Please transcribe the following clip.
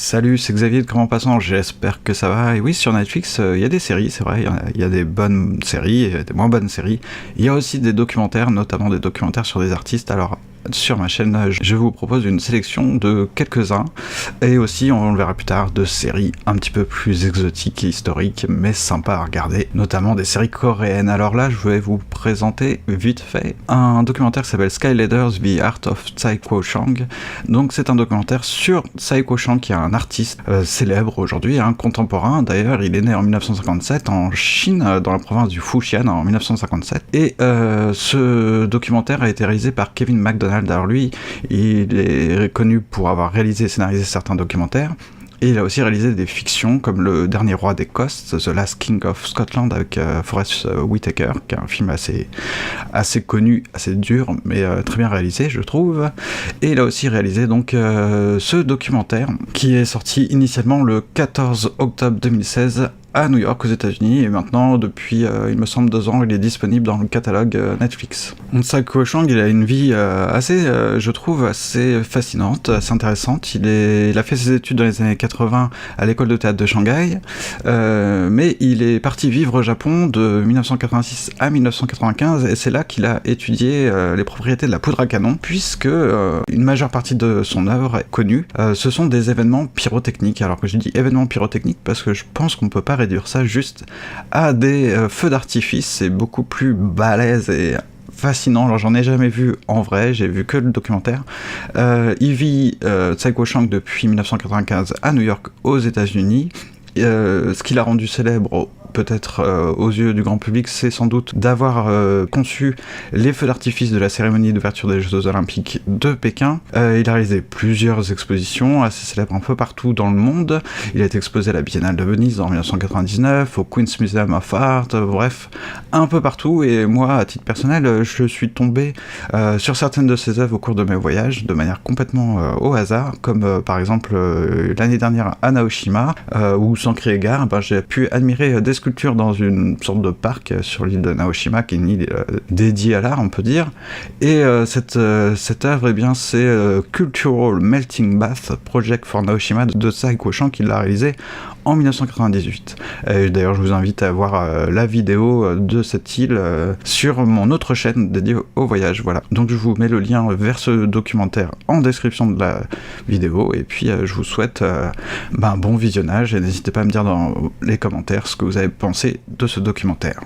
Salut, c'est Xavier de Comment Passant, j'espère que ça va. Et oui, sur Netflix, il y a des séries, c'est vrai, il y a des bonnes séries, et des moins bonnes séries. Il y a aussi des documentaires, notamment des documentaires sur des artistes. Alors, sur ma chaîne, je vous propose une sélection de quelques-uns, et aussi, on le verra plus tard, de séries un petit peu plus exotiques et historiques, mais sympas à regarder, notamment des séries coréennes. Alors là, je vais vous présenter vite fait un documentaire qui s'appelle Skyladers, The Art of Tsai Kuo-chang. Donc c'est un documentaire sur Tsai Kuo-chang, qui est un artiste célèbre aujourd'hui, contemporain. D'ailleurs, il est né en 1957 en Chine, dans la province du Fujian en 1957. Et ce documentaire a été réalisé par Kevin MacDonald. Alors lui, il est connu pour avoir réalisé et scénarisé certains documentaires. Et il a aussi réalisé des fictions comme Le Dernier Roi d'Écosse, The Last King of Scotland avec Forest Whitaker, qui est un film assez connu, assez dur, mais très bien réalisé, je trouve. Et il a aussi réalisé donc ce documentaire qui est sorti initialement le 14 octobre 2016 à New York aux États-Unis, et maintenant depuis il me semble 2 ans il est disponible dans le catalogue Netflix. Tsai Kuo-chang, il a une vie je trouve assez fascinante, assez intéressante. Il a fait ses études dans les années 80 à l'école de théâtre de Shanghai, mais il est parti vivre au Japon de 1986 à 1995, et c'est là qu'il a étudié les propriétés de la poudre à canon, puisque une majeure partie de son œuvre connue, ce sont des événements pyrotechniques. Alors que je dis événements pyrotechniques parce que je pense qu'on peut pas réduire ça juste à des feux d'artifice. C'est beaucoup plus balèze et fascinant. Alors j'en ai jamais vu en vrai, j'ai vu que le documentaire. Il vit Tsai Kuo-chang depuis 1995 à New York aux États-Unis. Ce qui l'a rendu célèbre, peut-être aux yeux du grand public, c'est sans doute d'avoir conçu les feux d'artifice de la cérémonie d'ouverture des Jeux Olympiques de Pékin. Il a réalisé plusieurs expositions assez célèbres un peu partout dans le monde. Il a été exposé à la Biennale de Venise en 1999, au Queen's Museum of Art, bref, un peu partout. Et moi, à titre personnel, je suis tombé sur certaines de ses œuvres au cours de mes voyages, de manière complètement au hasard, comme par exemple l'année dernière à Naoshima, où sans crier gare, j'ai pu admirer des sculptures dans une sorte de parc sur l'île de Naoshima, qui est une île dédiée à l'art, on peut dire. Et cette œuvre, c'est Cultural Melting Bath Project for Naoshima de Tsai Kuo-chang, qui l'a réalisé en 1998. D'ailleurs, je vous invite à voir la vidéo de cette île sur mon autre chaîne dédiée au voyage. Voilà. Donc je vous mets le lien vers ce documentaire en description de la vidéo, et puis je vous souhaite un bon visionnage, et n'hésitez pas à me dire dans les commentaires ce que vous avez pensé de ce documentaire.